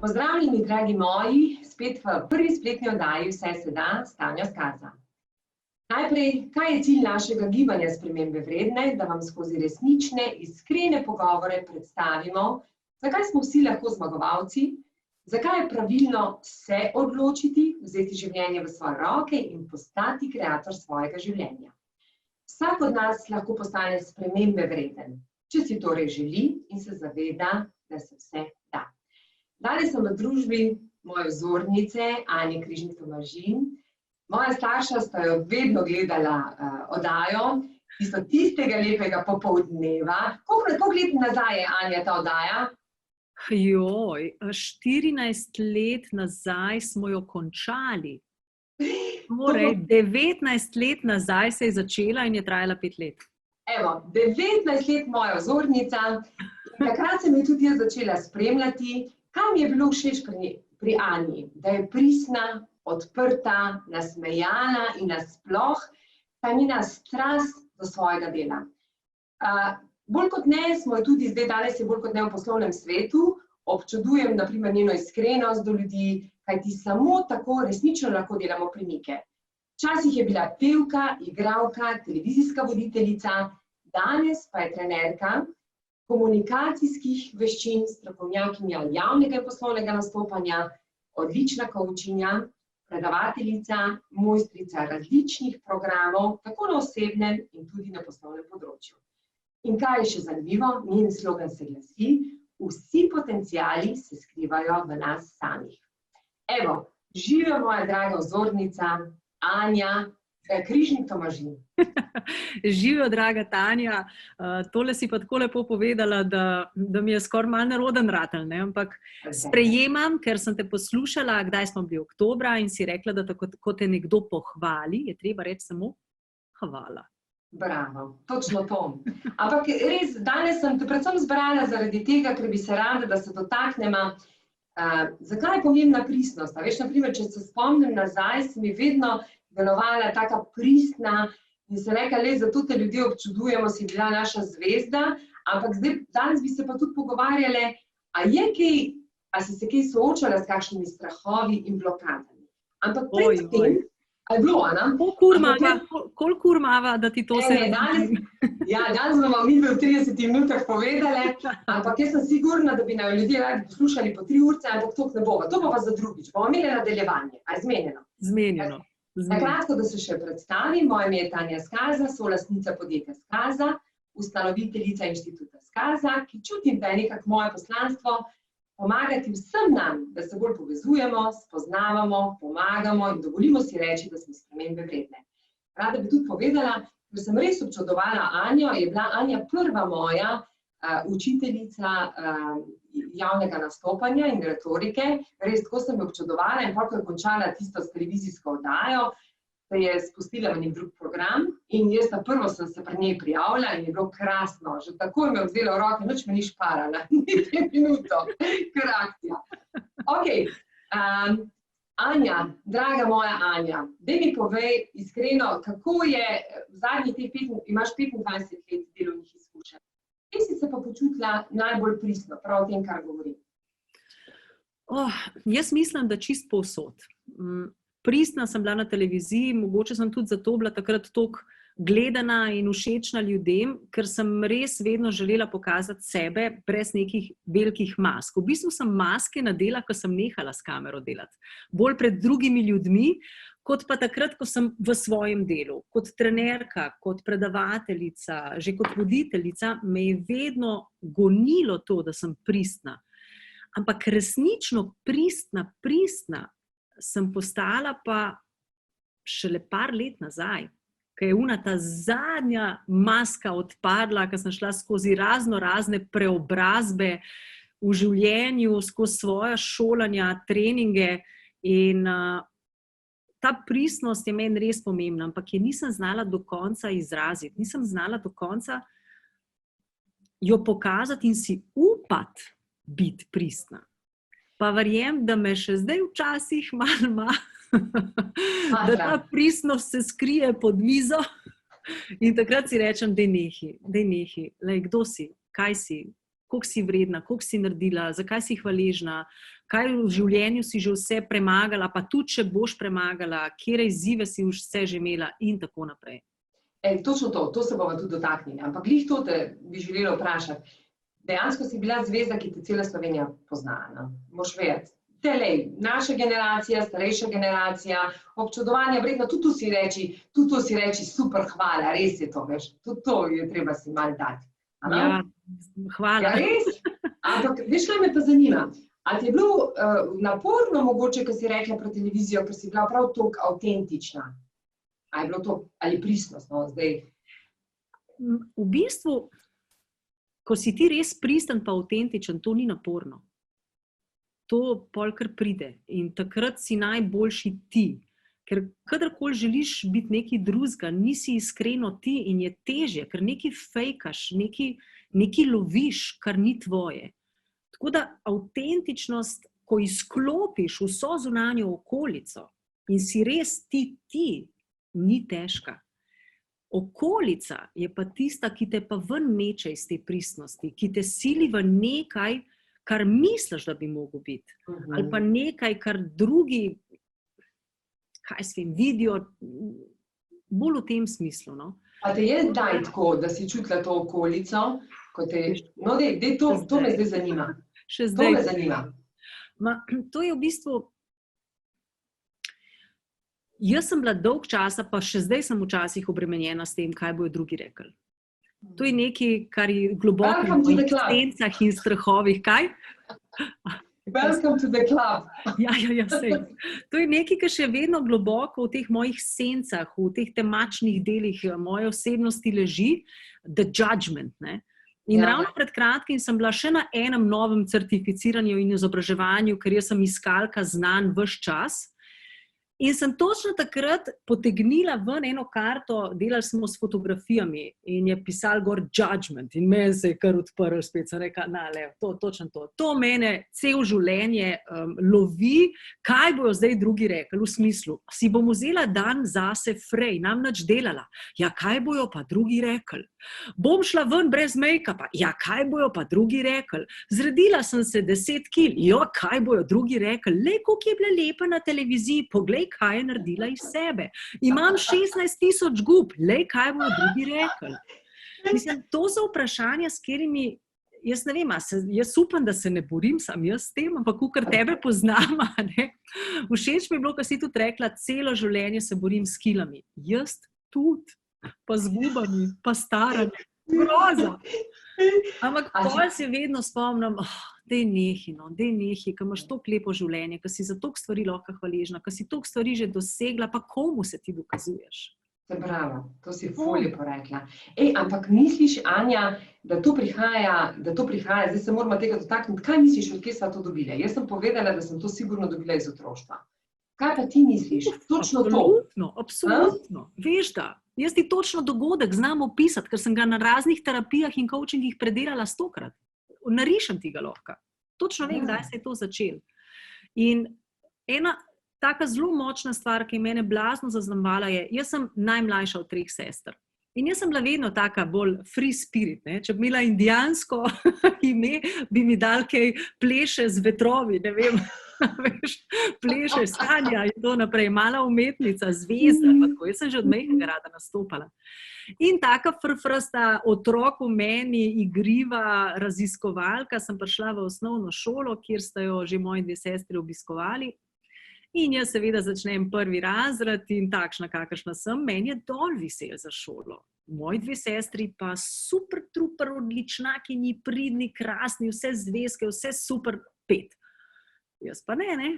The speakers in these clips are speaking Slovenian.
Pozdravljeni, dragi moji, spet v prvi spletni oddaji Vse se da s Tanjo Skaza. Najprej, kaj je cilj našega gibanja Spremembe vredne, da vam skozi resnične, iskrene pogovore predstavimo, zakaj smo vsi lahko zmagovalci, zakaj je pravilno se odločiti, vzeti življenje v svoje roke in postati kreator svojega življenja. Vsak od nas lahko postane spremembe vreden, če si torej želi in se zaveda, da se vse da. Danes sem v družbi moje vzornice, Anje Križnik-Tomažin. Moja starša sta jo vedno gledala oddajo, tistega lepega popoldneva. Koliko let nazaj je, Anja, ta oddaja? 14 let nazaj smo jo končali. Torej, 19 let nazaj se je začela in je trajala 5 let. Evo, 19 let moja vzornica. Takrat sem jo tudi jaz začela spremljati. Kaj mi je bilo všeč pri Anji? Da je pristna, odprta, nasmejana in nasploh ta njena strast do svojega dela. Bolj kot ne smo jo tudi zdaj danes je bolj kot ne v poslovnem svetu, občudujem na primer njeno iskrenost do ljudi, kajti samo tako resnično lahko delamo premike. Včasih je bila pevka, igralka, televizijska voditeljica, danes pa je trenerka komunikacijskih veščin, strokovnjakinja javnega in poslovnega nastopanja, odlična coachinja, predavateljica, mojstrica različnih programov, tako na osebnem in tudi na poslovnem področju. In kaj je še zanimivo, njen slogan se glasi: vsi potenciali se skrivajo v nas samih. Evo, živijo moja draga vzornica, Anja Križnik-Tomažin. Živijo, draga Tanja, tole si pa tako lepo povedala, da mi je skoraj malo neroden ratelj, ne? Ampak sprejemam, ker sem te poslušala, kdaj smo bili oktobra in si rekla, da ko te nekdo pohvali, je treba reči samo hvala. Bravo, točno to. Ampak res, danes sem te predvsem zbrala zaradi tega, ker bi se rada, da se dotaknemo, zakaj je pomembna pristnost. A veš, na primer, če se spomnim nazaj, sem mi vedno delovala taka pristna in se rekla, le zato te ljudje občudujemo, si bila naša zvezda, ampak zdaj, danes bi se pa tudi pogovarjale, a si se kaj soočala s kakšnimi strahovi in blokadami. Ampak pred tem, a je bilo, Ana? Koliko urmava, da ti to se razli? Danes bomo mi v 30 minutah povedale, ampak jaz sem sigurna, da bi nam ljudje radi poslušali po 3 urce, ampak to ne bo. To pa za drugič. Bomo imeli nadaljevanje. A je zmenjeno? Zmenjeno. Na kratko, da se še predstavim, moje ime je Tanja Skaza, solastnica podjetja Skaza, ustanoviteljica inštituta Skaza, ki čutim, da je nekako moje poslanstvo pomagati vsem nam, da se bolj povezujemo, spoznavamo, pomagamo in dovolimo si reči, da smo spremembe vredne. Rada bi tudi povedala, ker sem res občudovala Anjo, je bila Anja prva moja učiteljica javnega nastopanja in retorike. Res, tako sem jo občudovala in potem, ko je končala tisto s televizijsko oddajo, se je spustila v nek drug program in jaz na prvo sem se pri njej prijavila in je bilo krasno. Že takoj me je vzela v roke, nič me ni šparala, niti minuto, ker akcija. Anja, draga moja Anja, daj mi povej iskreno, kako je v zadnjih imaš 25 let delovnih izkušenj. Kje si se pa počutila najbolj pristno, prav o tem, kar govorim? Jaz mislim, da čist povsod. Pristna sem bila na televiziji, mogoče sem tudi zato bila takrat toliko gledana in všečna ljudem, ker sem res vedno želela pokazati sebe brez nekih velikih mask. V bistvu sem maske nadela, ko sem nehala s kamero delati. Bolj pred drugimi ljudmi, kot pa takrat, ko sem v svojem delu. Kot trenerka, kot predavateljica, že kot voditeljica, me je vedno gonilo to, da sem pristna. Ampak resnično pristna sem postala pa šele par let nazaj, ko je ta zadnja maska odpadla, ko sem šla skozi razne preobrazbe v življenju, skozi svoja šolanja, treninge in ta pristnost je meni res pomembna, ampak je nisem znala do konca izraziti, nisem znala do konca jo pokazati in si upati biti pristna. Pa verjem, da me še zdaj včasih malo da ta pristnost se skrije pod mizo in takrat si rečem, daj nehi, kdo si, kaj si, koliko si vredna, koliko si naredila, zakaj si hvaležna, kaj v življenju si že vse premagala, pa tudi, če boš premagala, kje izzive si vse že imela in tako naprej. Točno to se bomo tudi dotaknili. Ampak glih to te bi želela vprašati. Dejansko si bila zvezda, ki te cela Slovenija pozna. Moš vedeti. Naša generacija, starejša generacija, občudovanja vredno, tudi to si reči, super, hvala, res je to, veš. Tudi to je treba si malo dati. Ja, hvala. Ja, res? Ampak, veš, kaj me pa zanima? A ti je bilo naporno mogoče, ko si rekla pred televizijo, ker si bila prav toliko avtentična? A je bilo to, ali pristnost, no, zdaj? V bistvu, ko si ti res pristen pa avtentičen, to ni naporno. To pol kar pride in takrat si najboljši ti. Ker kadarkoli želiš biti nekaj drugega, nisi iskreno ti in je težje, ker nekaj fejkaš, nekaj loviš, kar ni tvoje. Tako da avtentičnost, ko izklopiš vso zunanjo okolico in si res ti, ni težka. Okolica je pa tista, ki te pa ven meče iz te pristnosti, ki te sili v nekaj, kar misliš, da bi mogel biti. Ali pa nekaj, kar drugi, vidijo, bolj v tem smislu. No? A te je zdaj tako, da si čutila to okolico? To me zdaj zanima. Še zdaj. To me zanima. To je v bistvu... Jaz sem bila dolg časa, pa še zdaj sem včasih obremenjena s tem, kaj bojo drugi rekli. To je nekaj, kar je globoko v mojih sencah in strahovih. Kaj? Welcome to the club. Ja, sej. To je nekaj, kar še vedno globoko v teh mojih sencah, v teh temačnih delih moje osebnosti leži, the judgment. Ne? In ravno pred kratkim sem bila še na enem novem certificiranju in izobraževanju, ker jaz sem iskalka znanj ves čas. In sem točno takrat potegnila ven eno karto, delali smo s fotografijami in je pisal gor judgment in meni se je kar odprl spet, sem rekla, točno to. To mene cel življenje lovi, kaj bojo zdaj drugi rekli, v smislu, si bom vzela dan zase frej, nam nič delala, ja, kaj bojo pa drugi rekli? Bom šla ven brez make-upa, ja, kaj bojo pa drugi rekli? Zredila sem se 10 kil, jo, kaj bojo drugi rekli? Lej, koliko je bila lepa na televiziji, poglej, kaj je naredila iz sebe. Imam 16,000 gub, lej, kaj bojo drugi rekli. Mislim, to so vprašanja, s katerimi, jaz ne vem, jaz upam, da se ne borim sam jaz s tem, ampak kakor tebe poznam, ne? Všeč mi je bilo, ko si tudi rekla, celo življenje se borim s kilami. Jaz tudi, pa z gubami, pa starami. Groza. Ampak pol se vedno spomnim, dej nehi, ko imaš toliko lepo življenje, ko si za toliko stvari lahko hvaležna, ko si toliko stvari že dosegla, pa komu se ti dokazuješ? Bravo, to si ful lepo rekla. Ampak misliš, Anja, da to prihaja, zdaj se moramo tega dotakniti, kaj misliš, od kje sva to dobila? Jaz sem povedala, da sem to sigurno dobila iz otroštva. Kaj pa ti misliš? Točno to? Absolutno. Veš da, jaz ti točno dogodek znam opisati, ker sem ga na raznih terapijah in coachingih predelala 100-krat. Narišem ti ga lahko. Točno vem, kdaj se je to začelo. In ena taka zelo močna stvar, ki je mene blazno zaznamovala, je, jaz sem najmlajša od 3 sester. In jaz sem bila vedno taka bolj free spirit. Ne? Če bi imela indijansko ime, bi mi dal kaj pleše z vetrovi, ne vem. Veš, pleše, sanja in to naprej, mala umetnica, zvezda, pa tako. Jaz sem že od majhnega rada nastopala. In taka frfrasta otrok v meni, igriva raziskovalka, sem prišla v osnovno šolo, kjer sta jo že moji 2 sestri obiskovali. In jaz seveda začnem 1. razred in takšna, kakršna sem, meni je dol visel za šolo. Moji 2 sestri pa super, truper, odličnakinji, pridni, krasni, vse zvezke, vse super, 5. Jaz pa ne.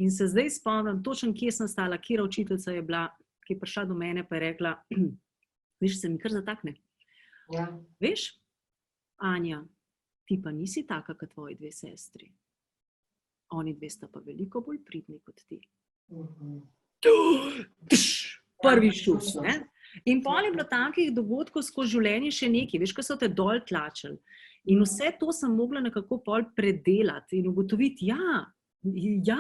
In se zdaj spomnim, točno kje sem stala, kjera učiteljica je bila, ki je prišla do mene pa je rekla, veš, se mi kar zatakne. Ja. Veš, Anja, ti pa nisi taka kot tvoji 2 sestri. Oni 2 sta pa veliko bolj pridni kot ti. Prvi šus, ne? In pol je bilo takih dogodkov skozi življenje še nekaj, veš, ko so te dol tlačili. In vse to sem mogla nekako pol predelati in ugotoviti, ja,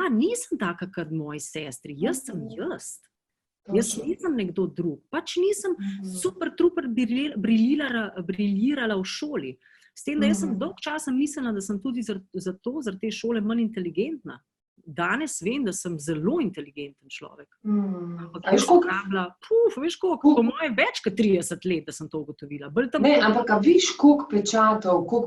nisem taka kot moji sestri, jaz sem jaz. Jaz nisem nekdo drug, pač nisem super, truper briljirala v šoli. S tem, da jaz sem dolg časa mislila, da sem tudi zaradi te šole manj inteligentna. Danes vem, da sem zelo inteligenten človek. Ampak jaz sem rabila, veš koliko, po moje več kot 30 let, da sem to ugotovila. Ne, ampak a viš, koliko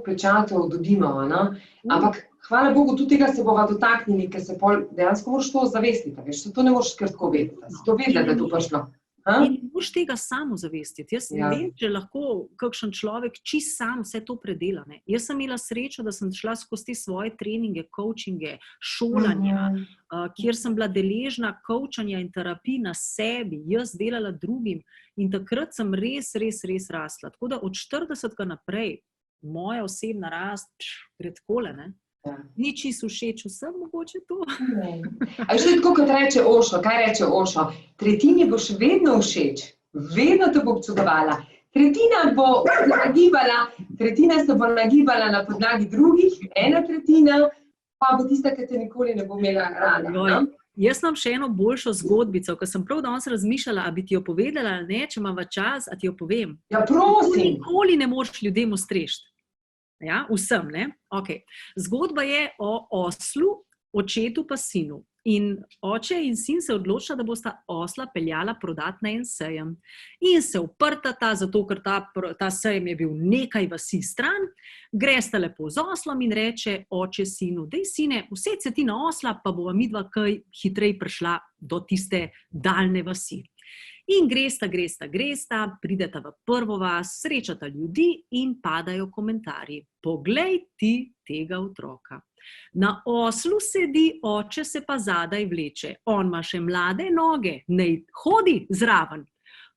pečatov dobimo, no? Ampak hvala Bogu, tudi tega se bova dotaknili, ker se dejansko moraš to zavestiti, veš, to ne moraš kar tako vedeti, si to vedela, da je to prišlo. In ne moraš tega samo zavestiti. Jaz ne vem, če lahko kakšen človek čist sam vse to predela. Ne? Jaz sem imela srečo, da sem šla skozi te svoje treninge, coachinge, šolanja, kjer sem bila deležna coachanja in terapij na sebi, jaz delala drugim in takrat sem res rasla. Tako da od 40 naprej moja osebna rast gre takole, ne? Ni čisto všeč vsem, mogoče to. A še tako, kot reče Ošo, kaj reče Ošo? Tretjini boš vedno všeč, vedno te bo občudovala. Tretjina se bo nagibala na podlagi drugih, ena tretjina pa bo tista, ki te nikoli ne bo imela rada. Jaz imam še eno boljšo zgodbico, ko sem prav danes razmišljala, a bi ti jo povedala, ne, če imava čas, a ti jo povem. Ja, prosim. Nikoli ne moreš ljudem ustrešiti. Ja, vsem, ne? Okay. Zgodba je o oslu, očetu pa sinu. In oče in sin se odločila, da bosta osla peljala prodati na en sejem. In se uprtata, zato ker ta sejem je bil nekaj vasi stran, gresta lepo z oslom in reče oče sinu, dej sine, used se ti na osla, pa bova midva kaj hitreje prišla do tiste daljne vasi. In gresta, prideta v prvo vas, srečata ljudi in padajo komentarji. Poglej ti tega otroka. Na oslu sedi, oče se pa zadaj vleče. On ima še mlade noge, naj hodi zraven.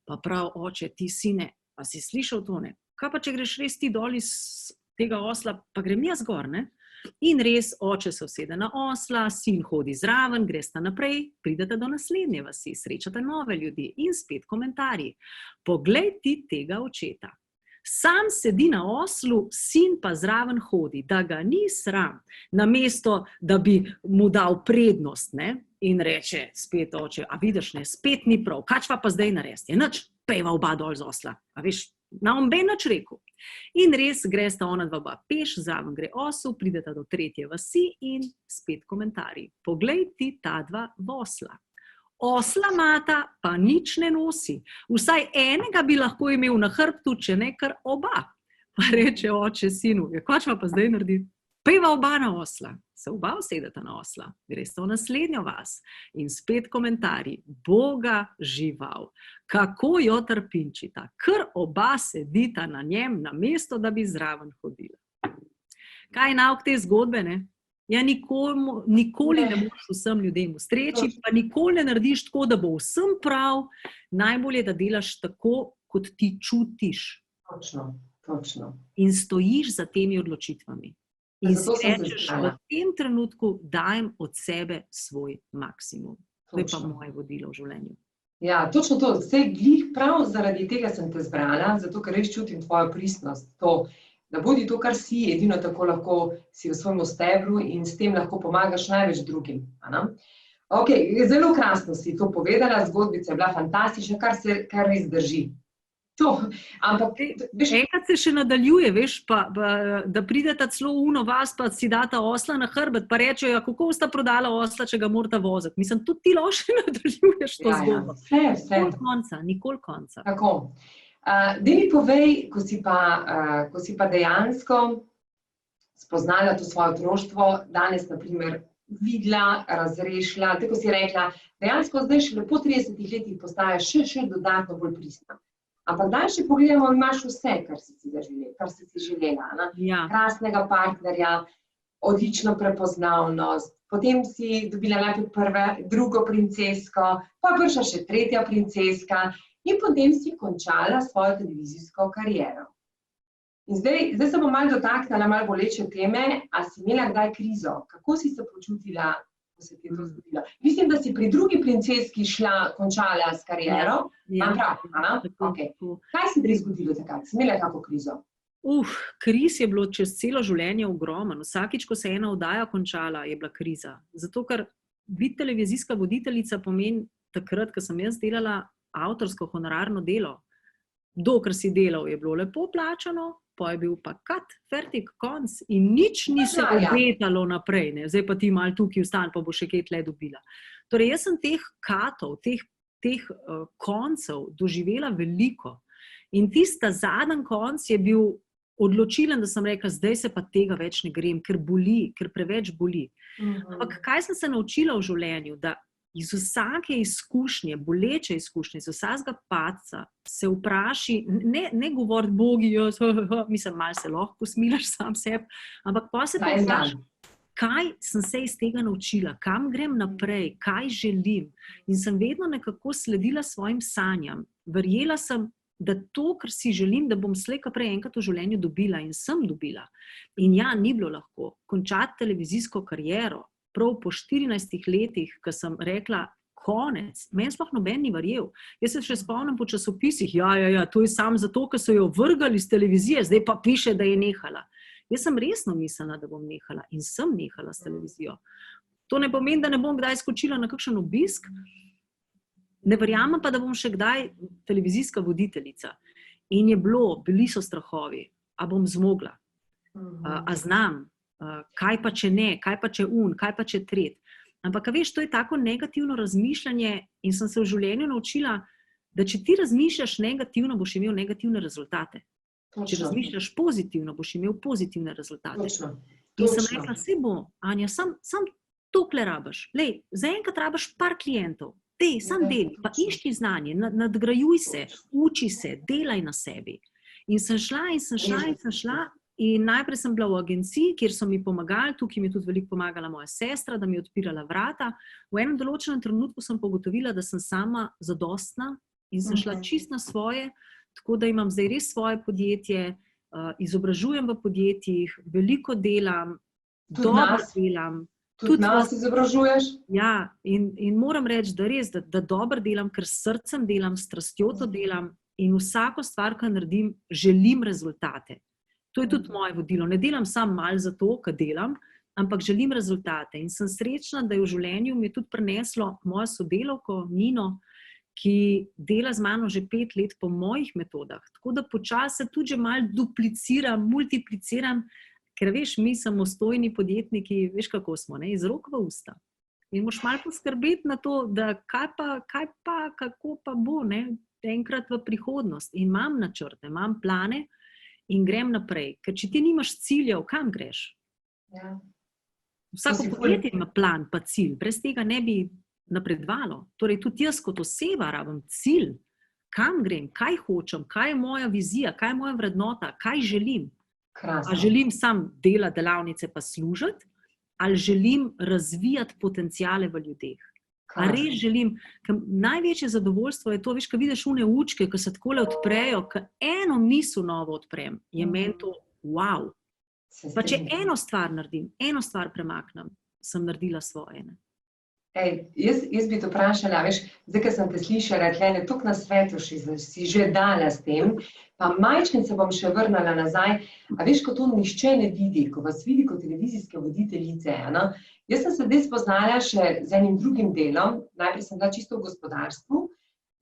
Pa prav, oče, ti sine, pa si slišal to, ne? Kaj pa, če greš res ti dol iz tega osla, pa grem jaz gor, ne? In res, oče se usede na osla, sin hodi zraven, gresta naprej, pridete do naslednje vasi, srečate nove ljudi in spet komentarji. Poglej ti tega očeta. Sam sedi na oslu, sin pa zraven hodi, da ga ni sram, namesto, da bi mu dal prednost, ne? In reče spet oče, a vidiš, ne, spet ni prav, kaj pa zdaj narediti? Je nič, pejva oba dol z osla, a veš, na omben nič rekel. In res gresta ona dva peš, zraven gre osel, prideta do tretje vasi in spet komentarji. Poglej ti ta dva osla. Osla mata pa nič ne nosi. Vsaj enega bi lahko imel na hrbtu, če ne kar oba. Pa reče oče sinu, kaj pa zdaj narediti? Pejva oba na osla. Se oba usedeta na osla. Gresta v naslednjo vas. In spet komentarji. Boga žival. Kako jo trpinčita. Kar oba sedita na njem, namesto da bi zraven hodila. Kaj je nauk te zgodbe, ne? Ja, nikoli ne moreš vsem ljudem ustreči, pa nikoli ne narediš tako, da bo vsem prav. Najbolje, da delaš tako, kot ti čutiš. Točno. In stojiš za temi odločitvami. In si rečeš, v tem trenutku dajem od sebe svoj maksimum. To je pa moje vodilo v življenju. Ja, točno to. Vse glih prav zaradi tega sem te zbrala, zato ker res čutim tvojo pristnost. To, da bodi to, kar si, edino tako lahko si v svojem stebru in s tem lahko pomagaš največ drugim. Ok, zelo krasno si to povedala, zgodbica je bila fantastična, kar res drži. Ampak, enkrat se še nadaljuje, veš, da prideta celo uno vas, pa si data osla na hrbet, pa rečejo, kako sta prodala osla, če ga morata voziti. Mislim, tudi ti lahko še nadaljuješ to zgodbo. Vse. Nikoli konca. Tako. Daj mi povej, ko si pa dejansko spoznala to svoje otroštvo, danes, na primer, videla, razrešila, tako si rekla, dejansko zdaj še po 30 letih postajaš še dodatno bolj pristna. Ampak daj še pogledamo, imaš vse, kar si si želela. Ja. Krasnega partnerja, odlično prepoznavnost, potem si dobila najprej drugo princesko, pa prišla še tretja princeska in potem si končala svojo televizijsko kariero. In zdaj se bom malo dotaknila malo boleče teme, a si imela kdaj krizo? Kako si se počutila, ko se ti je to zgodilo? Mislim, da si pri drugi princeski končala s kariero. Ja. Okay. Kaj si ti zgodilo takrat? Si imela kako krizo? Kriz je bilo čez celo življenje ogromen. Vsakič, ko se ena oddaja končala, je bila kriza. Zato, ker biti televizijska voditeljica pomeni takrat, ko sem jaz delala avtorsko honorarno delo. Dokler si delal, je bilo lepo plačano, pa je bil pa cut, fertik, konc in nič ni se obetalo naprej. Ne? Zdaj pa ti malo tukaj vstan, pa bo še kaj tle dobila. Torej, jaz sem teh katov, teh koncev doživela veliko. In tista zadnji konc je bil odločilen, da sem rekla, zdaj se pa tega več ne grem, ker boli, ker preveč boli. Ampak kaj sem se naučila v življenju? Da iz vsake izkušnje, boleče izkušnje, iz vsakega padca se vpraši, ne govori Bogi, jaz, mislim, malo se lahko posmilaš sam sebi, ampak pa se pa vpraši, kaj sem se iz tega naučila, kam grem naprej, kaj želim. In sem vedno nekako sledila svojim sanjam. Verjela sem, da to, kar si želim, da bom slej ka prej enkrat v življenju dobila in sem dobila. In ja, ni bilo lahko končati televizijsko kariero, prav po 14 letih, ko sem rekla, konec, meni sploh noben ni verjel. Jaz se še spomnim po časopisih, to je samo zato, ker so jo vrgali iz televizije, zdaj pa piše, da je nehala. Jaz sem resno mislila, da bom nehala in sem nehala s televizijo. To ne pomeni, da ne bom kdaj skočila na kakšen obisk, ne verjamem pa, da bom še kdaj televizijska voditeljica. In bili so strahovi, a bom zmogla, a znam, kaj pa če ne, kaj pa če kaj pa če tret. Ampak, veš, to je tako negativno razmišljanje in sem se v življenju naučila, da če ti razmišljaš negativno, boš imel negativne rezultate. Če razmišljaš pozitivno, boš imel pozitivne rezultate. In sem rekla, saj bo, Anja, sam tokle rabiš. Lej, zaenkrat rabiš par klientov. Sam deli, pa išči znanje, nadgrajuj se, uči se, delaj na sebi. In sem šla. In najprej sem bila v agenciji, kjer so mi pomagali, tukaj mi je tudi veliko pomagala moja sestra, da mi je odpirala vrata. V enem določenem trenutku sem pa ugotovila, da sem sama zadostna in sem šla čisto na svoje, tako da imam zdaj res svoje podjetje, izobražujem v podjetjih, veliko delam, dobro delam. Tudi nas izobražuješ? Ja, in moram reči, da res, da dobro delam, ker s srcem delam, s strastjo to delam in vsako stvar, kar naredim, želim rezultate. To je tudi moje vodilo. Ne delam samo malo za to, kar delam, ampak želim rezultate. In sem srečna, da je v življenju mi je tudi prineslo mojo sodelavko Nino, ki dela z mano že 5 let po mojih metodah. Tako da počasi se tudi že malo dupliciram, multipliciram, ker veš, mi samostojni podjetniki, veš kako smo, ne? Iz rok v usta. In moraš malo poskrbeti na to, da kaj pa, kako pa bo, ne? Enkrat v prihodnost. In imam načrte, imam plane, in grem naprej. Ker če ti nimaš ciljev, kam greš? Ja. Vsako podjetje ima plan pa cilj. Brez tega ne bi napredovalo. Torej, tudi jaz kot oseba rabim cilj. Kam grem? Kaj hočem? Kaj je moja vizija? Kaj je moja vrednota? Kaj želim? Krasno. A želim sam delati delavnice pa služiti? Ali želim razvijati potenciale v ljudeh? A res želim, ker največje zadovoljstvo je to, veš, ko vidiš une učke, ko se takole odprejo, ko eno misel novo odprem, je meni to wow. Pa če eno stvar naredim, eno stvar premaknem, sem naredila svoje. Ne? Jaz bi te vprašala, veš, zdaj, ko sem te slišala, tlele, toliko na svetu si že dala s tem, pa majčken se bom še vrnala nazaj, a veš, ko to nihče ne vidi, ko vas vidi kot televizijske voditeljice, no? Jaz sem se zdaj spoznala še z enim drugim delom, najprej sem bila čisto v gospodarstvu,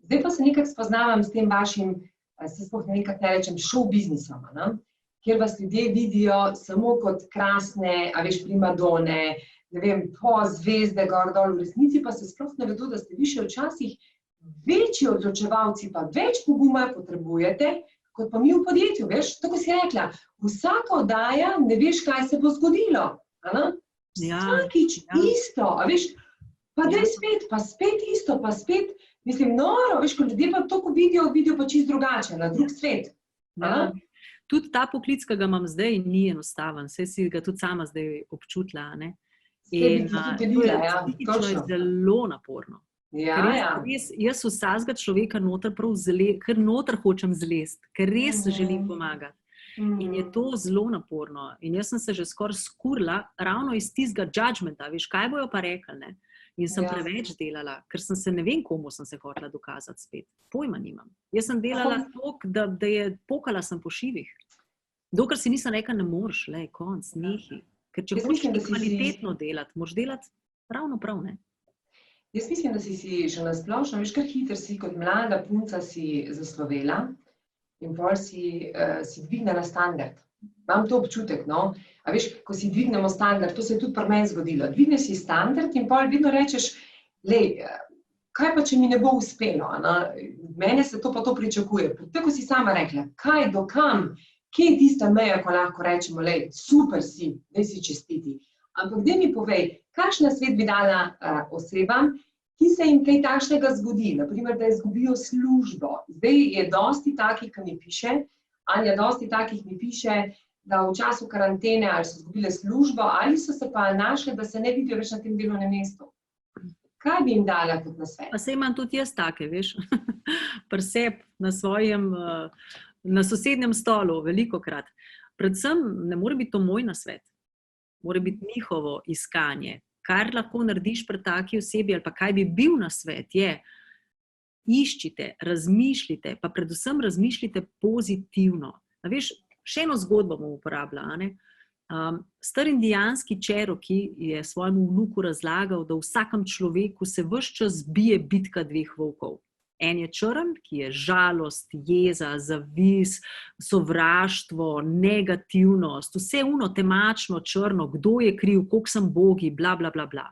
zdaj pa se nekako spoznavam s tem vašim, se sploh nekako ne rečem, show biznisom, no? Kjer vas ljudje vidijo samo kot krasne, a veš, primadone, ne vem, zvezde gor dol, v resnici pa se sploh ne vedo, da ste vi še včasih večji odločevalci, pa več poguma potrebujete, kot pa mi v podjetju, veš, tako si rekla, vsaka oddaja ne veš, kaj se bo zgodilo, a? Vsakič isto, a veš, pa daj spet, pa spet isto, pa spet, mislim, noro, veš, ko ljudje pa toliko vidijo pa čisto drugače, na drug svet. Ja. Tudi ta poklic, ki ga imam zdaj, ni enostaven, saj si ga tudi sama zdaj občutila, ne? In to je zelo naporno. Jaz vsakega človeka noter prav ker noter hočem zlest, ker res želim pomagati. In je to zelo naporno. In jaz sem se že skoraj skurila ravno iz tistega judgmenta, veš, kaj bojo pa rekli, ne? In sem preveč delala, ker sem se, ne vem komu sem se hotela dokazati spet. Pojma nimam. Jaz sem delala toliko, da je pokala sem po šivih. Dokler si nisem rekla, ne moreš, lej, konc, nehi. Ker če hočeš kvalitetno delati, moraš delati ravno prav, ne? Jaz mislim, da si že nasplošno, veš, kar hitro si kot mlada punca si zaslovela in pol si dvignila standard. Imam to občutek, no. A veš, ko si dvignemo standard, to se je tudi pri meni zgodilo. Dvigne si standard in pol vedno rečeš, kaj pa, če mi ne bo uspelo? Mene se to pa to pričakuje. Tako si sama rekla, kaj, do kam, kje je tista meja, ko lahko rečemo, super si, daj si čestiti. Ampak daj mi povej, kakšen svet bi dala osebam, ki se jim kaj takšnega zgodi, naprimer, da izgubijo službo. Zdaj je dosti takih, ki mi piše, Anja, dosti takih mi piše, da v času karantene ali so izgubile službo, ali so se pa našle, da se ne vidijo več na tem delovnem mestu. Kaj bi jim dala kot nasvet? Pa se imam tudi jaz take, veš, pri sebi, na sosednjem stolu, velikokrat. Predvsem ne more biti to moj nasvet, mora biti njihovo iskanje. Kar lahko narediš pri taki osebi, ali pa kaj bi bil nasvet, je, iščite, razmišljite, pa predvsem razmišljite pozitivno. A veš, še eno zgodbo bom uporabila. Star indijanski Cherokee je svojemu vnuku razlagal, da v vsakem človeku se ves čas bije bitka dveh volkov. En je črn, ki je žalost, jeza, zavis, sovraštvo, negativnost, vse temačno, črno, kdo je kriv, koliko sem bogi, bla, bla, bla, bla.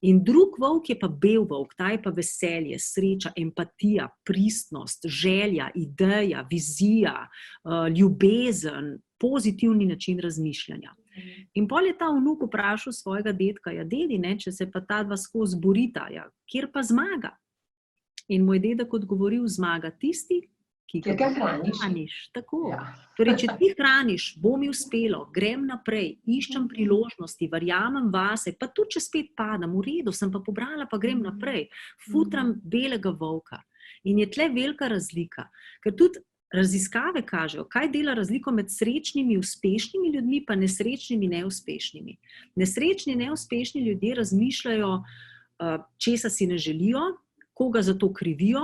In drug volk je pa bel volk, ta je pa veselje, sreča, empatija, pristnost, želja, ideja, vizija, ljubezen, pozitivni način razmišljanja. In pol je ta vnuk vprašal svojega dedka, dedi, če se pa ta dva skozi borita, kjer pa zmaga? In moj dedek odgovoril, zmaga tisti, ki ga hraniš. Tako. Ja. Torej, če ti hraniš, bo mi uspelo, grem naprej, iščem priložnosti, verjamem vase, pa tudi če spet padam, v redu, sem pa pobrala, pa grem naprej. Futram belega volka. In je tle velika razlika, ker tudi raziskave kažejo, kaj dela razliko med srečnimi, uspešnimi ljudmi, pa nesrečnimi, neuspešnimi. Nesrečni, neuspešni ljudje razmišljajo, česa si ne želijo, koga za to krivijo,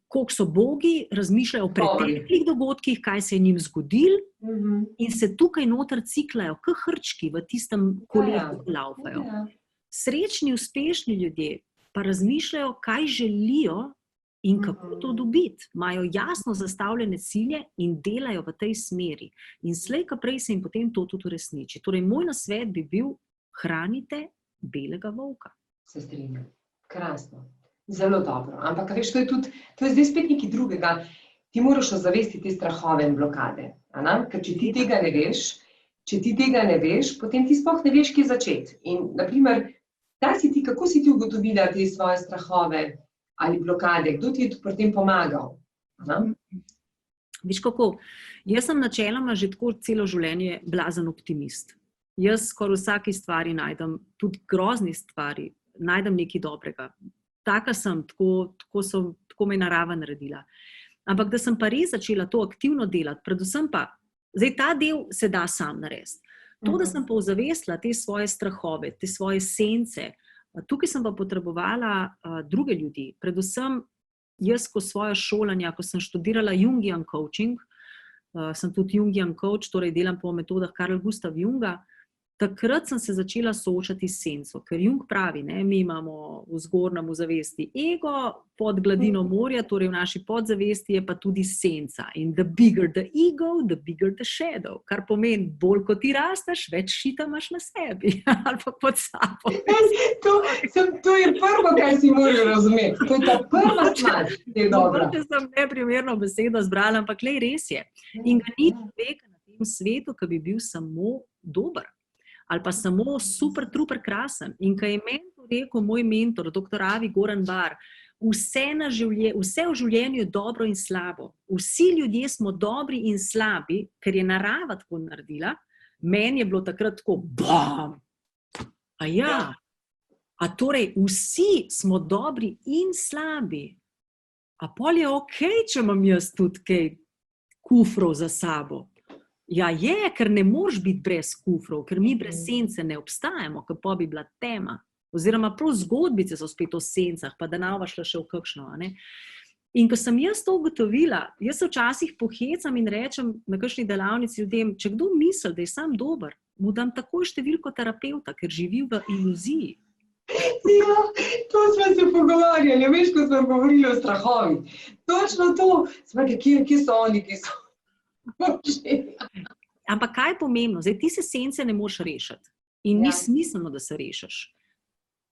koliko so bogi, razmišljajo o preteklih dogodkih, kaj se je njim zgodilo in se tukaj noter ciklajo, kot hrčki v tistem kolesu laufajo. Srečni, uspešni ljudje pa razmišljajo, kaj želijo in kako to dobiti. Imajo jasno zastavljene cilje in delajo v tej smeri. In slej, ko prej se jim potem to tudi uresniči. Torej, moj nasvet bi bil, hranite belega volka. Se strinjam. Krasno. Zelo dobro. Ampak, veš, to je zdaj spet nekaj drugega. Ti moraš ozavestiti te strahove in blokade. Ker če ti tega ne veš, potem ti sploh ne veš, kje začeti. In, naprimer, kako si ti ugotovila te svoje strahove ali blokade? Kdo ti je pri tem pomagal? Veš kako, jaz sem načeloma že tako celo življenje blazen optimist. Jaz skoraj vsaki stvari najdem, tudi groznih stvari, najdem nekaj dobrega. Taka sem, tako me je narava naredila. Ampak da sem pa res začela to aktivno delati, predvsem pa, zdaj ta del se da sam narediti. To, da sem pa ozavestila te svoje strahove, te svoje sence, tukaj sem pa potrebovala druge ljudi. Predvsem jaz, ko svoje šolanja, ko sem študirala Jungian coaching, sem tudi Jungian coach, torej delam po metodah Carl Gustav Junga, takrat sem se začela soočati s senco, ker Jung pravi, mi imamo v zgornjem zavesti ego, pod gladino morja, torej v naši podzavesti je pa tudi senca. In the bigger the ego, the bigger the shadow. Kar pomeni, bolj kot ti rasteš, več šita imaš na sebi ali pa pod sabo. To je prvo, kaj si moraš razumeti. To je ta prva stvar, ki je dobra. Mogoče sem neprimerno besedo zbrala, ampak res je. In ga ni človeka na tem svetu, ki bi bil samo dober. Ali pa samo super, truper krasen. In ko je meni to rekel moj mentor, dr. Avi Goran Bar, vse v življenju je dobro in slabo. Vsi ljudje smo dobri in slabi, ker je narava tako naredila. Meni je bilo takrat tako, bam! A torej vsi smo dobri in slabi. A pol je okej, če imam jaz tudi kaj kufrov za sabo. Ja je, ker ne moreš biti brez kufrov, ker mi brez sence ne obstajamo, ker pa bi bila tema. Oziroma prav zgodbice so spet o sencah, pa da nava šla še v kakšno. In ko sem jaz to ugotovila, jaz se včasih pohecam in rečem na kakšni delavnici ljudem, če kdo misli, da je sam dober, mu dam takoj številko terapevta, ker živi v iluziji. Ja, to smo se pogovarjali, veš, ko smo govorili o strahovih. Točno to. Smo rekli, kje so oni, ki so Ampak kaj je pomembno? Zdaj, ti se sence ne moš rešiti. In ni smiselno, da se rešiš.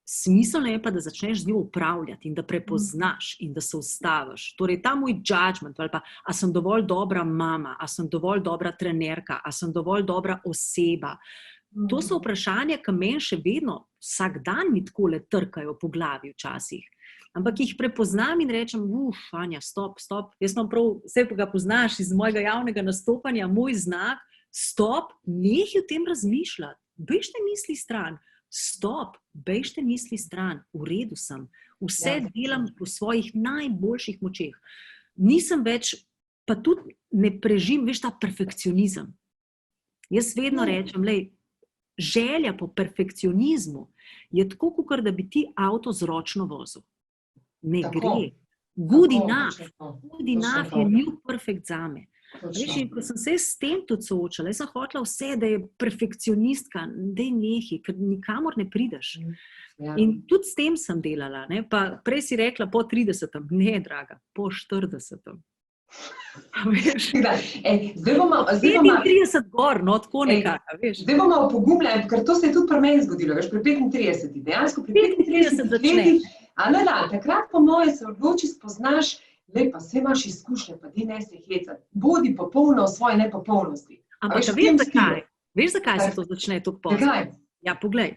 Smiselno je pa, da začneš z njo upravljati in da prepoznaš in da se ustaviš. Torej, ta moj judgment, ali pa, a sem dovolj dobra mama, a sem dovolj dobra trenerka, a sem dovolj dobra oseba. To so vprašanja, ki meni še vedno vsak dan mi takole trkajo po glavi včasih. Ampak jih prepoznam in rečem, Anja, stop. Jaz imam prav, vse pa ga poznaš iz mojega javnega nastopanja, moj znak, stop, nehaj o tem razmišljati, bežte misli stran, stop, bežte misli stran, v redu sem, vse delam po svojih najboljših močeh. Nisem več, pa tudi ne prežim, veš, ta perfekcionizem. Jaz vedno rečem, želja po perfekcionizmu je tako, kot da bi ti avto z ročno vozil. Ne gre. Good enough je new perfect zame. Veš, in ko sem se s tem tudi soočala, jaz sem hotela vse, da je perfekcionistka, da je nehi, ker nikamor ne prideš. In tudi s tem sem delala. Ne? Pa prej si rekla po 30. Ne, draga, po 40. Zdaj bomo 35 gor, no, tako nekako, veš. Zdaj bomo pogumljali, ker to se je tudi pri meni zgodilo, veš, pri 35. Dejansko pri 35 letih, takrat po moje se odloči, spoznaš, pa vse imaš izkušnje, pa ti ne se hecati, bodi popolno v svoji nepopolnosti. Ampak veš zakaj se to začne tako pozno? Ja, poglej.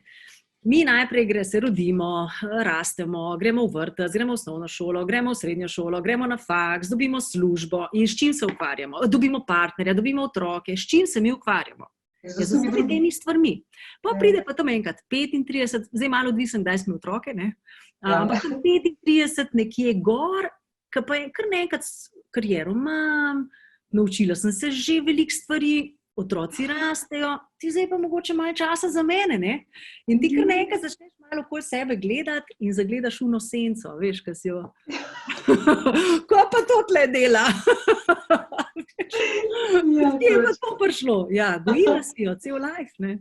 Mi najprej se rodimo, rastemo, gremo v vrtec, gremo v osnovno šolo, gremo v srednjo šolo, gremo na faks, dobimo službo in s čim se ukvarjamo? Dobimo partnerja, dobimo otroke, s čim se mi ukvarjamo? Z vsemi temi stvarmi. Pa pride pa tam enkrat 35, zdaj malo odvisen, kdaj smo otroke, ne? Ampak 35 nekje gor, ki pa je kar nekaj kariero imam, naučila sem se že veliko stvari, otroci rastejo, ti zdaj pa mogoče malo časa za mene, ne? In ti kar nekaj začneš malo okoli sebe gledati in zagledaš uno senco, veš, kaj si jo. Ko pa to tle dela? Je pa to prišlo? Ja, gojila si jo, cel life, ne?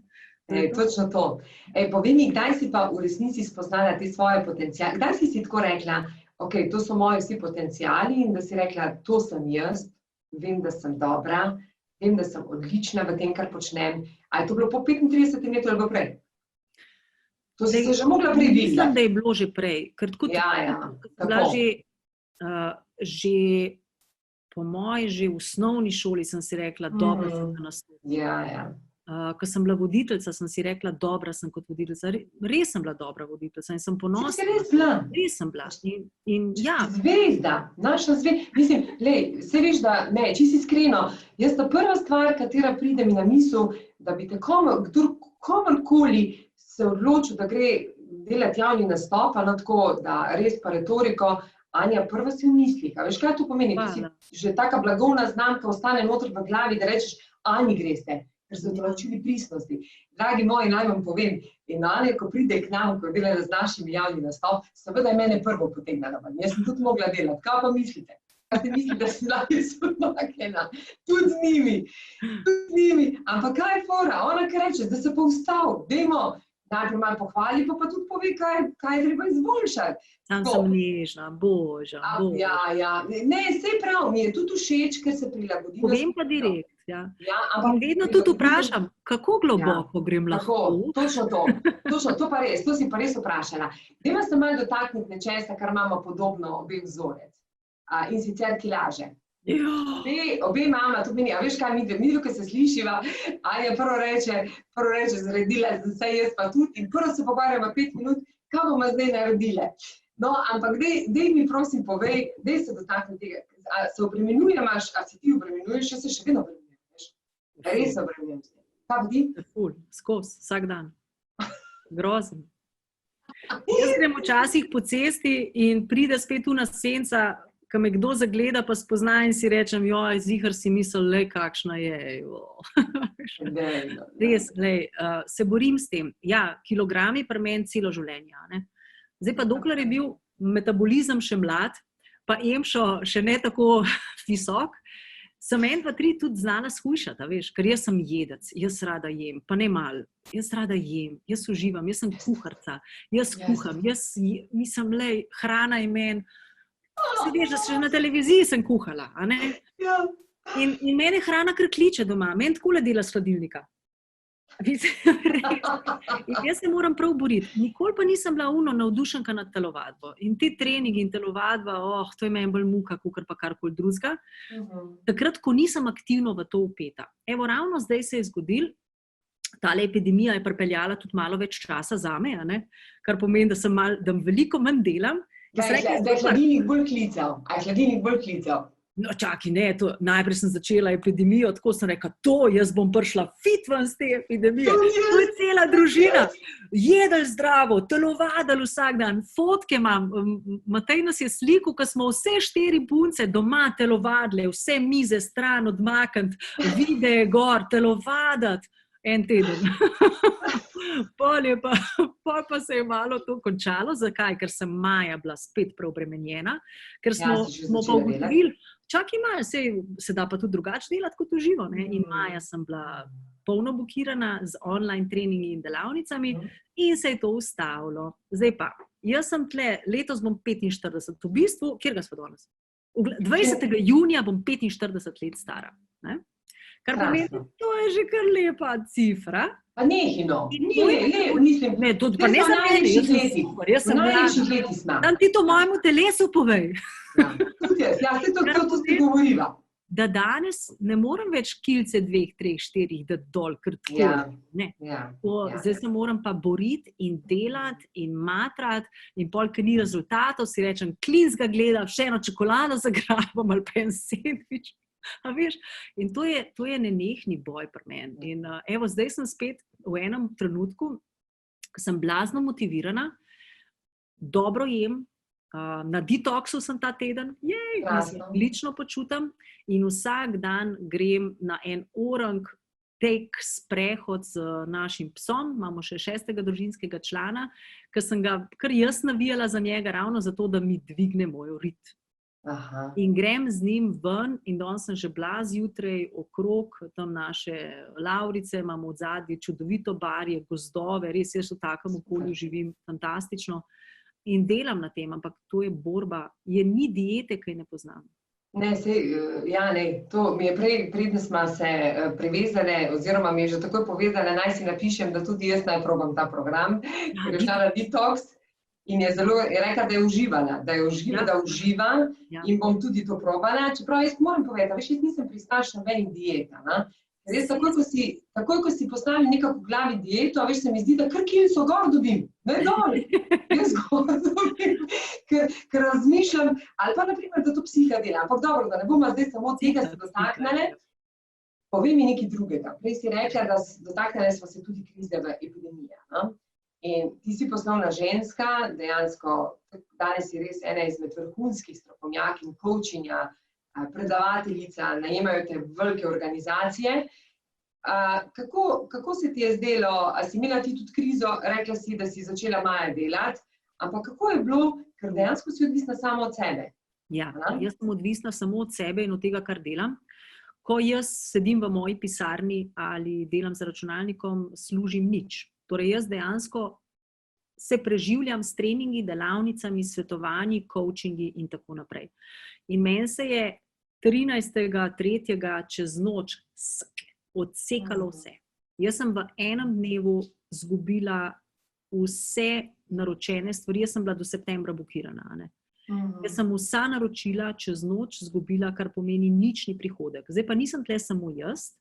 Točno to. Povej mi, kdaj si pa v resnici spoznala te svoje potenciale? Kdaj si tako rekla, ok, to so moji vsi potenciali in da si rekla, to sem jaz, vem, da sem dobra, vem, da sem odlična v tem, kar počnem. A je to bilo po 35 letu ali pa prej? To si se že mogla prej videti. Mislim, da je bilo že prej. Ker tako bila že po moji, že v osnovni šoli sem si rekla, dobro sem na nastopu. Ko sem bila voditeljica, sem si rekla, dobra sem kot voditeljica. Res sem bila dobra voditeljica in sem ponosna. Si res bila? Res sem bila. Zvezda, naša zvezda. Mislim, se veš, da ne, čisto iskreno, jaz ta prva stvar, katera pride mi na misel, da bi te komorkoli se odločil, da gre delati javni nastop, tako, da res pa retoriko, Anja, prva si v mislih. A veš, kaj to pomeni? Ti si že taka blagovna znamka ostane noter v glavi, da rečeš, Ani greste. Ker so določili pristnosti. Dragi moji, naj vam povem, in Anja, ko pride k nam, ko je delala z našim javnim nastop, seveda je mene prvo potegnala ven. Jaz sem tudi mogla delati. Kaj pa mislite? Kaj ste mislili, da si znali sodmakena? Tudi z njimi. Ampak kaj je fora? Ona kaj reče, da se pa vstav, dajmo, najprej malo pohvali, pa tudi pove, kaj je treba izboljšati. Sam sem nežna, boža. Ja. Ne, sej prav, mi je tudi všeč, ker se prilagodim. Povem pa direkt. In vedno tudi vprašam, kako globoko grem lahko. Točno to pa res, to si pa res vprašala. Dajmo se malo dotakniti nečesa, kar imamo podobno obe vzorec. In sicer kilaže. Obe mama, to meni, a veš kaj, mi ko se slišiva, Anja prvo reče, zredila sem se, jaz pa tudi, in prvo se pogovarjamo 5 minut, kaj bomo zdaj naredile. No, ampak dej mi prosim povej, dej se dotakniti tega, a se obremenjuješ, a se ti obremenjuješ, jaz se še vedno obremenjujem. Res obremenjujem se. Kaj bi ti? Skozi, vsak dan. Grozen. Jaz grem včasih po cesti in pride spet una senca, ko me kdo zagleda, pa spozna in si rečem, joj, ziher si misel, kakšna je. Res, se borim s tem. Ja, kilogrami pri meni celo življenje. Ne? Zdaj pa dokler je bil metabolizem še mlad, pa emšo še ne tako visok, sem 1, 2, 3 tudi znala shujšati, veš, ker jaz sem jedec, jaz rada jem, pa ne malo, jaz rada jem, jaz uživam, jaz sem kuharca, jaz kuham, mislim, lej, hrana je meni, se veš, da še na televiziji sem kuhala, a ne? Ja. In mene hrana kar kliče doma, meni takole dela s hladilnika. In jaz se moram prav boriti. Nikoli pa nisem bila navdušenka nad telovadbo. In ti treningi in telovadba, to je meni bolj muka, kakor pa karkoli drugega. Takrat, ko nisem aktivno v to vpeta. Evo, ravno zdaj se je zgodil, tale epidemija je pripeljala tudi malo več časa zame, a ne? Kar pomeni, da veliko manj delam. Da je hladilnik bolj klical. No, čakaj, ne, najprej sem začela epidemijo, tako sem rekla, jaz bom prišla fit ven z te epidemije. To je cela družina. Jedel zdravo, telovadil vsak dan, fotke imam. Matej nas je slikal, ko smo vse 4 punce doma telovadile, vse mize stran odmakniti, videe gor, telovaditi. En teden. Pol pa se je malo to končalo. Zakaj? Ker sem maja bila spet preobremenjena, ker smo pa ugotovili, čakaj malo, se da pa tudi drugače delati kot v živo. Ne? In maja sem bila polno blokirana z online treningi in delavnicami in se je to ustavilo. Zdaj pa, jaz sem tle, letos bom 45, v bistvu, kjer ga smo danes? 20. junija bom 45 let stara. Ne? Kar pomeni, to je že kar lepa cifra. Pa nehino. Mislim. Ne, to pa ne za meni. Jaz sem mlada. Tam ti to mojemu telesu povej. Ja, to ste govorila. Da danes ne morem več kilce 2, 3, 4 dati dol, ker tako. Zdaj se moram pa boriti in delati in matrati in pol, ker ni rezultatov, si rečem, klinc ga gleda, še eno čokolado zagrabam ali pa en sendvič. A veš? In to je nenehni boj pri meni. In evo, zdaj sem spet v enem trenutku, ko sem blazno motivirana, dobro jem, na detoksu sem ta teden, se odlično počutim in vsak dan grem na en orang sprehod z našim psom, imamo še 6. družinskega člana, ker sem ga kar jaz navijala za njega ravno zato, da mi dvigne moj rit. Aha. In grem z njim ven in danes sem že bila zjutraj okrog tam naše Lavrice, imamo od zadnje čudovito barje, gozdove, res jaz v takem okolju živim fantastično in delam na tem, ampak to je borba, ni diete, kaj ne poznam. Ne, to mi je predtem smo se privezali, oziroma mi je že takoj povedala, naj si napišem, da tudi jaz naj probam ta program, ker je šla na detoks. In je rekla, da je uživala, da uživa in bom tudi to probala. Čeprav jaz moram povedati, veš, jaz nisem pristaš na nobenih dieta. Res, takoj, ko si postavim nekako v glavi dieto, veš, se mi zdi, da kar kilco gor dobim. Ne dol, jaz gor dobim, ker razmišljam, ali pa naprimer, da to psiha dela. Ampak dobro, da ne bomo zdaj samo tega se dotaknili. Povej mi nekaj drugega. Prej si rekla, da dotaknili smo se tudi krize v epidemiji. In ti si poslovna ženska, dejansko danes si res ena izmed vrhunskih strokovnjakinj, coachinja, predavateljica, najemajo te velike organizacije. Kako se ti je zdelo, a si imela ti tudi krizo, rekla si, da si začela maja delati, ampak kako je bilo, ker dejansko si odvisna samo od sebe? Ja, jaz sem odvisna samo od sebe in od tega, kar delam. Ko jaz sedim v moji pisarni ali delam za računalnikom, služim nič. Torej, jaz dejansko se preživljam s treningi, delavnicami, svetovanji, coachingi in tako naprej. In meni se je 13.3. čez noč odsekalo vse. Jaz sem v enem dnevu izgubila vse naročene stvari, jaz sem bila do septembra blokirana. Jaz sem vsa naročila čez noč izgubila, kar pomeni nični prihodek. Zdaj pa nisem tle samo jaz,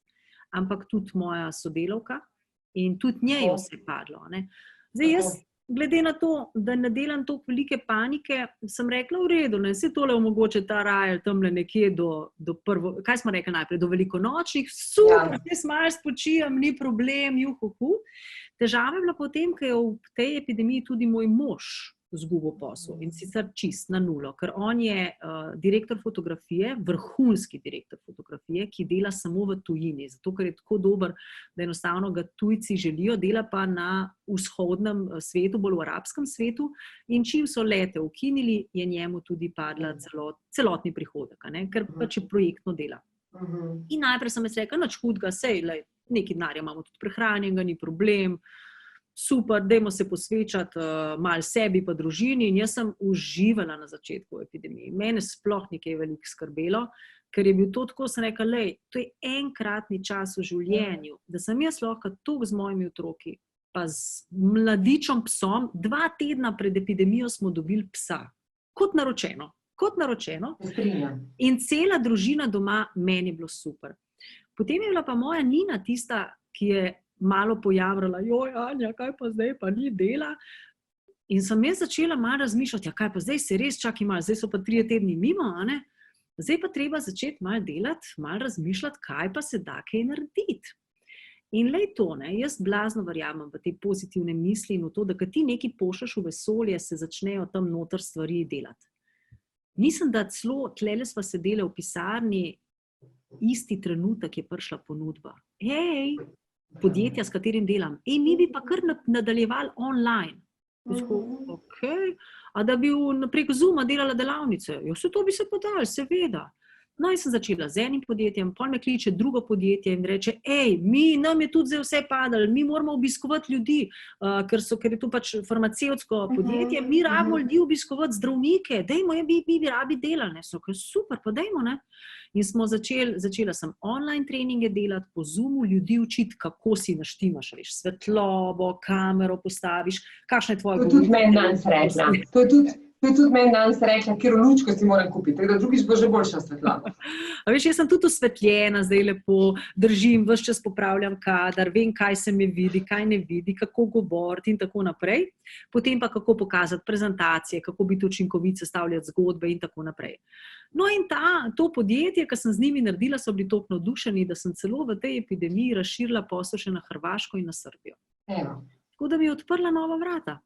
ampak tudi moja sodelavka. In tudi njej je vse padlo. Zdaj jaz, glede na to, da ne delam toliko velike panike, sem rekla, v redu, vse tole omogoče ta rajal tamle nekje do prvo, kaj smo rekli najprej, do velikonočnih, super, jaz malo spočijem, ni problem, juhuhu. Težava je bila potem, ker je v tej epidemiji tudi moj mož izgubil posel in sicer čist na nulo, ker on je direktor fotografije, vrhunski direktor fotografije, ki dela samo v tujini, zato ker je tako dober, da enostavno ga tujci želijo, dela pa na vzhodnem svetu, bolj v arabskem svetu in čim so lete ukinili, je njemu tudi padla celotni prihodek, ker pač je projektno dela. In najprej sem jaz rekla, nič hudega, sej, nekaj denarja imamo tudi prehranjenega, ni problem, super, dajmo se posvečati malo sebi pa družini in jaz sem uživala na začetku epidemije. Mene sploh nekaj veliko skrbelo, ker je bil to tako, sem rekla, to je enkratni čas v življenju, da sem jaz lahko toliko z mojimi otroki, pa z mladičom psom, 2 tedna pred epidemijo smo dobili psa, kot naročeno. In cela družina doma, meni je bilo super. Potem je bila pa moja Nina tista, ki je malo pojavrala, joj, Anja, kaj pa zdaj, pa ni dela. In sem jaz začela malo razmišljati, kaj pa zdaj se res čakaj malo, zdaj so pa 3 tedni mimo, a ne? Zdaj pa treba začeti malo delati, malo razmišljati, kaj pa se da kaj narediti. In to, jaz blazno verjamem v te pozitivne misli in v to, da kad ti nekaj pošleš v vesolje, se začnejo tam noter stvari delati. Mislim, da celo tlele sva sedela v pisarni, isti trenutek je prišla ponudba. Hej, podjetja, s katerim delam. Mi bi pa kar nadaljevali online. Okay. A da bi preko Zooma delala delavnice? Vse to bi se podali, seveda. No, in sem začela z enim podjetjem, pol me kliče drugo podjetje in reče, nam je tudi zdaj vse padalo, mi moramo obiskovati ljudi, ker je to pač farmacevtsko podjetje, mi rabimo ljudi obiskovati, zdravnike, dajmo, mi bi rabi delali, super, pa dajmo, ne. In smo začela sem online treninge delati, po Zoomu ljudi učiti, kako si naštimaš, veš, svetlobo, kamero postaviš, kakšna je tvoja govoritev. To je tudi meni danes rekla. To je tudi meni danes rekla, kjer lučko si moram kupiti, tako da drugič bo že boljša svetloba. A veš, jaz sem tudi osvetljena, zdaj lepo držim, ves čas popravljam kadar, vem, kaj se mi vidi, kaj ne vidi, kako govoriti in tako naprej. Potem pa kako pokazati prezentacije, kako biti učinkovit, sestavljati zgodbe in tako naprej. No in to podjetje, ki sem z njimi naredila, so bili toliko navdušeni, da sem celo v tej epidemiji razširila posel še na Hrvaško in na Srbijo. Tako da mi je odprla nova vrata.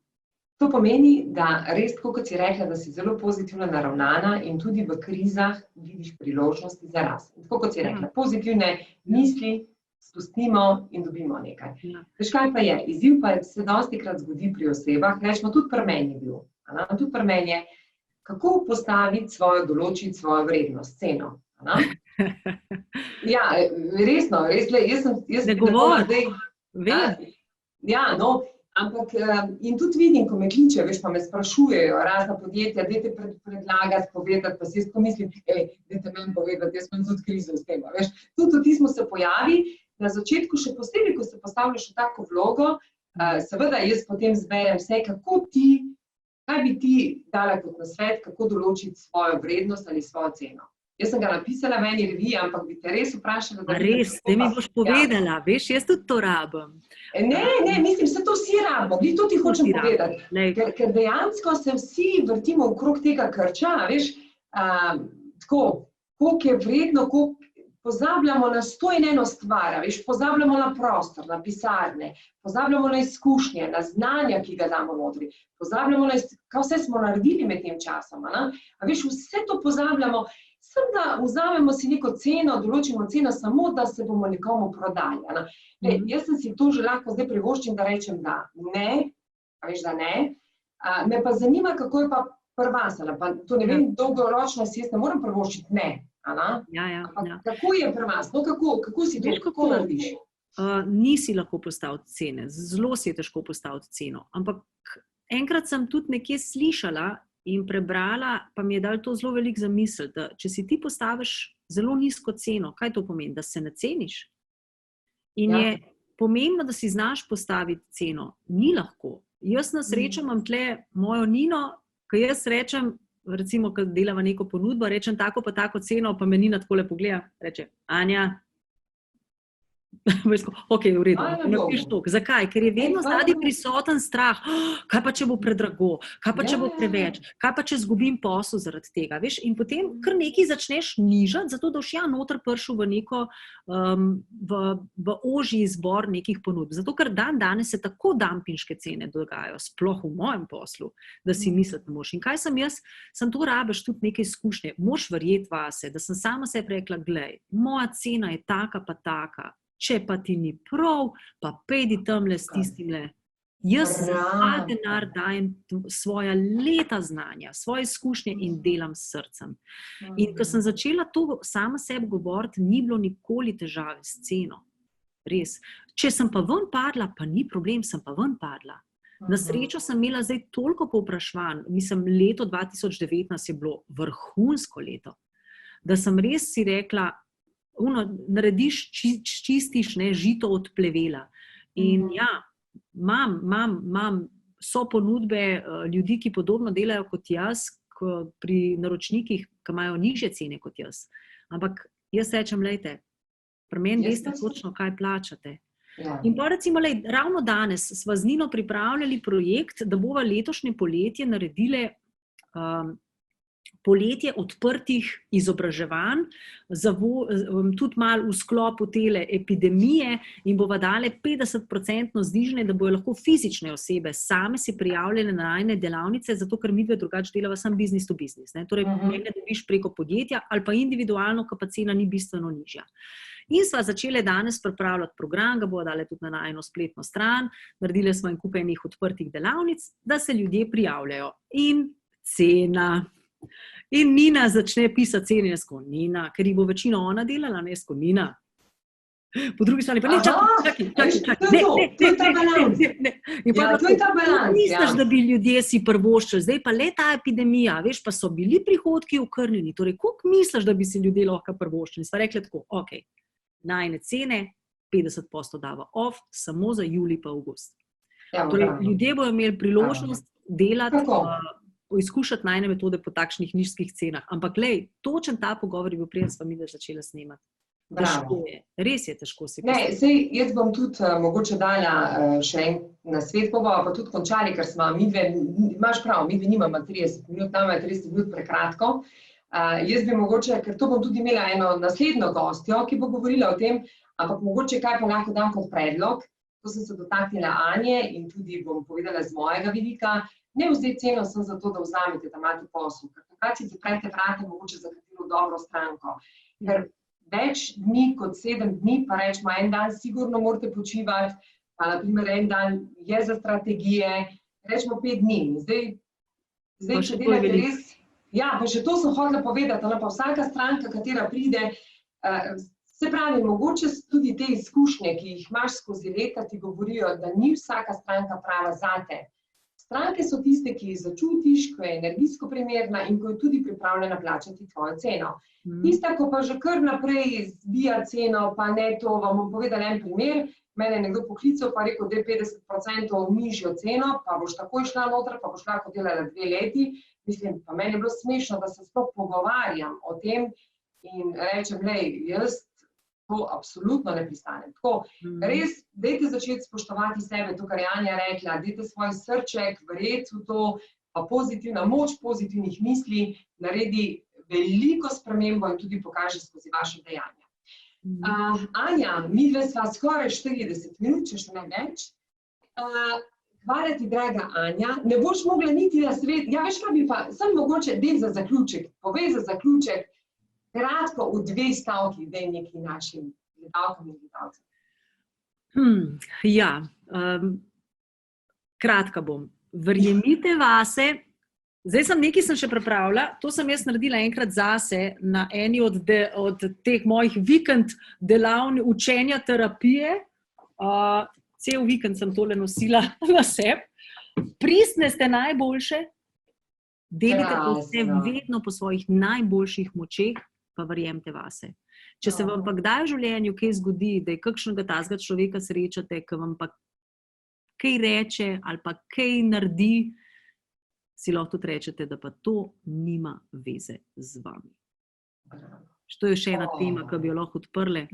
To pomeni, da res, tako kot si rekla, da si zelo pozitivno naravnana in tudi v krizah vidiš priložnosti za rast. Tako kot si rekla, pozitivne misli spustimo in dobimo nekaj. Veš, kaj pa je? Izziv pa se dostikrat zgodi pri osebah, rečemo, tudi pri meni je bil. Tudi pri meni je, kako postaviti določiti svojo vrednost, ceno. Ja, resno, jaz ne govori. Ja, no, ampak in tudi vidim, ko me kliče, veš, pa me sprašujejo razna podjetja, dajte predlagati, povedati, pa si jaz pomislim, dajte meni povedati, jaz imam tudi krizo s tem, veš. Tudi tismo se pojavi, na začetku še posebej, ko se postavljaš v tako vlogo, seveda jaz potem zberem vse, kaj bi ti dala kot nasvet, kako določiti svojo vrednost ali svojo ceno. Jaz sem ga napisala v eni reviji, ampak bi te res vprašala, res, te mi boš povedala, veš, jaz tudi to rabim. Ne, mislim, se to vsi rabimo, to ti hočem povedati, ker dejansko se vsi vrtimo okrog tega krča, veš, tako, koliko je vredno, koliko pozabljamo na 101 stvar, veš, pozabljamo na prostor, na pisarne, pozabljamo na izkušnje, na znanja, ki ga damo notri, pozabljamo na, kaj vse smo naredili med tem časom, a veš, vse to pozabljamo, sem da vzamemo si neko ceno, določimo ceno samo, da se bomo nekomu prodali. Jaz sem si to že lahko zdaj privoščim, da rečem, da ne, a veš, da ne. Me pa zanima, kako je pa pri vas, pa to ne vem, dolgoročno si jaz ne moram privoščiti, ne. Kako je pri vas? No, kako si to, kako narediš? Nisi lahko postaviti cene, zelo si je težko postaviti ceno, ampak enkrat sem tudi nekje slišala in prebrala, pa mi je dalo to zelo veliko za misel, da če si ti postaviš zelo nizko ceno, kaj to pomeni? Da se ne ceniš? In je pomembno, da si znaš postaviti ceno. Ni lahko. Jaz na srečo imam tle mojo Nino, ko jaz rečem, recimo, ko delava neko ponudbo, rečem tako pa tako ceno, pa me Nina takole pogleda, reče, Anja, ok, v redu, napiš to. Zakaj? Ker je vedno zadaj prisoten strah, kaj pa če bo predrago, kaj pa če bo preveč, kaj pa če zgubim posel zaradi tega, veš, in potem kar nekaj začneš nižati, zato da boš noter prišel v neko, v ožji izbor nekih ponudb. Zato, ker danes se tako dampinške cene dogajajo, sploh v mojem poslu, da si misliti ne moš. In kaj sem jaz? Sem to rabiš tudi neke izkušnje, moš verjeti vase, da sem sama sebi rekla, glej, moja cena je taka pa taka, če pa ti ni prav, pa pejdi tamle s tistimle Jaz ta denar dajem svoja leta znanja, svoje izkušnje in delam s srcem. In ko sem začela to sama sebi govoriti, ni bilo nikoli težave s ceno. Res. Če sem pa ven padla, pa ni problem, sem pa ven padla. Na srečo sem imela zdaj toliko povpraševanj, mislim, leto 2019 je bilo vrhunsko leto, da sem res si rekla, narediš, čistiš, ne, žito od plevela. In ja, imam so ponudbe ljudi, ki podobno delajo kot jaz, pri naročnikih, ki imajo nižje cene kot jaz. Ampak jaz rečem, lejte, pri meni veste točno, kaj plačate. Ja. In pa recimo, ravno danes sva z Nino pripravljali projekt, da bova letošnje poletje naredile poletje odprtih izobraževanj, tudi malo v sklopu tele epidemije in bova dale 50% znižanje, da bojo lahko fizične osebe same si prijavljene na najne delavnice, zato ker midve drugače delava sam business to business. Ne? Torej, ne dobiš preko podjetja ali pa individualno, ko pa cena ni bistveno nižja. In sva začele danes pripravljati program, ga bomo dali tudi na najno spletno stran, naredili smo en kup enih odprtih delavnic, da se ljudje prijavljajo. In cena. In Nina začne pisati cene, Nina, ker jih bo večino ona delala, ne, Nina. Po drugi strani pa ne, čakaj. To je ta balans. Ja, to je ta balans. Misliš, da bi ljudje si prvoščili, zdaj pa le ta epidemija, veš, pa so bili prihodki okrnjeni, torej koliko misliš, da bi si ljudje lahko prvoščili? Sva rekli tako, ok, najne cene, 50% dava off, samo za julij pa avgust. Torej, ljudje bojo imeli priložnost delati, izkušati najne metode po takšnih nizkih cenah. Ampak glej, točen ta pogovor je bil preden sva mi začela snemati. Težko je, res je težko si postaviti. Ne, sej, jaz bom tudi mogoče dala še en nasvet, pa tudi končali, ker smo midve, imaš prav, midve nimamo 30 minut, nama je 30 minut prekratko. Jaz bi mogoče, ker to bom tudi imela eno naslednjo gostjo, ki bo govorila o tem, ampak mogoče kaj pa lahko dam kot predlog, to sem se dotaknila Anje in tudi bom povedala z mojega vidika, ne vzeti ceno sem za to, da vzamete, da imate posel, ker takrat si zaprete vrate mogoče za katero dobro stranko, ker več dni kot 7 dni, pa rečemo, en dan sigurno morate počivati, pa naprimer en dan je za strategije, rečemo 5 dni. Zdaj če delate res, ja, pa še to sem hotela povedati, pa vsaka stranka, katera pride, se pravi, mogoče tudi te izkušnje, ki jih imaš skozi leta, ti govorijo, da ni vsaka stranka prava zate. Stranke so tiste, ki jih začutiš, ko je energijsko primerna in ko je tudi pripravljena plačati tvojo ceno. Tista, ko pa že kar naprej zbija ceno, pa ne to, vam bom povedala en primer, mene je nekdo poklical, pa rekel, da je 50% nižjo ceno, pa boš takoj šla noter, pa boš lahko delala 2 leti. Mislim, pa meni je bilo smešno, da se sploh pogovarjam o tem in rečem, glej, jaz to absolutno ne pristanem. Tako, res, dajte začeti spoštovati sebe, to, kar je Anja rekla, dajte svoj srček, verjeti v to, pa pozitivna moč pozitivnih misli naredi veliko spremembo in tudi pokaže skozi vaše dejanja. Anja, midve sva skoraj 40 minut, če še ne več. Hvala ti, draga Anja, ne boš mogla niti na svet, ja, veš kaj bi pa, sem mogoče del za zaključek, povej za zaključek, kratko v 2 stavki, daj neki našim gledalkam in gledalcem. Ja, kratka bom. Verjemite vase, zdaj sem še pripravila, to sem jaz naredila enkrat zase na eni od teh mojih vikend delavni učenja terapije. Cel vikend sem tole nosila na sebi. Pristne ste najboljše, delite pa vse vedno po svojih najboljših močeh, pa verjemite vase. Če se vam pa kdaj v življenju kaj zgodi, da je kakšnega tazga človeka srečate, ki vam pa kaj reče ali pa kaj naredi, si lahko tudi rečete, da pa to nima veze z vami. To je še ena tema, ki bi jo lahko odprli.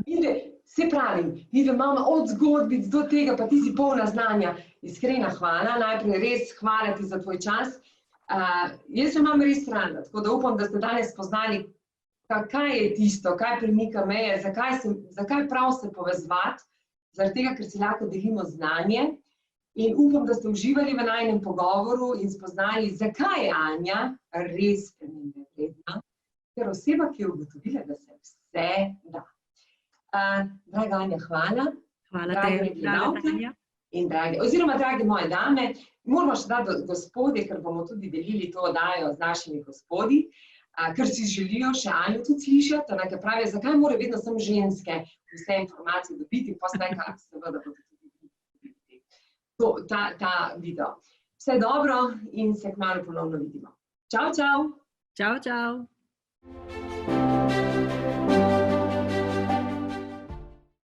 Se pravim, mi imamo od zgodbic do tega, pa ti si polna znanja. Iskrena hvala, najprej res hvala ti za tvoj čas. Jaz se imam res rada, tako da upam, da ste danes spoznali, kaj je tisto, kaj premika meje, zakaj prav se povezovati, zaradi tega, ker si lahko delimo znanje in upam, da ste uživali v najinem pogovoru in spoznali, zakaj je Anja res spremembe vredna, ker oseba, ki je ugotovila, da se vse da. Draga Anja, hvala. Hvala te, Anja. In dragi moje dame, moramo še dati gospodje, ker bomo tudi delili to oddajo z našimi gospodi, ker si želijo še Anjo tudi slišati, ker pravijo, zakaj mora vedno sem ženske vse informacije dobiti, pa seveda bodo tudi dobiti ta video. Vse dobro in se kmalu ponovno vidimo. Čau, čau! Čau, čau!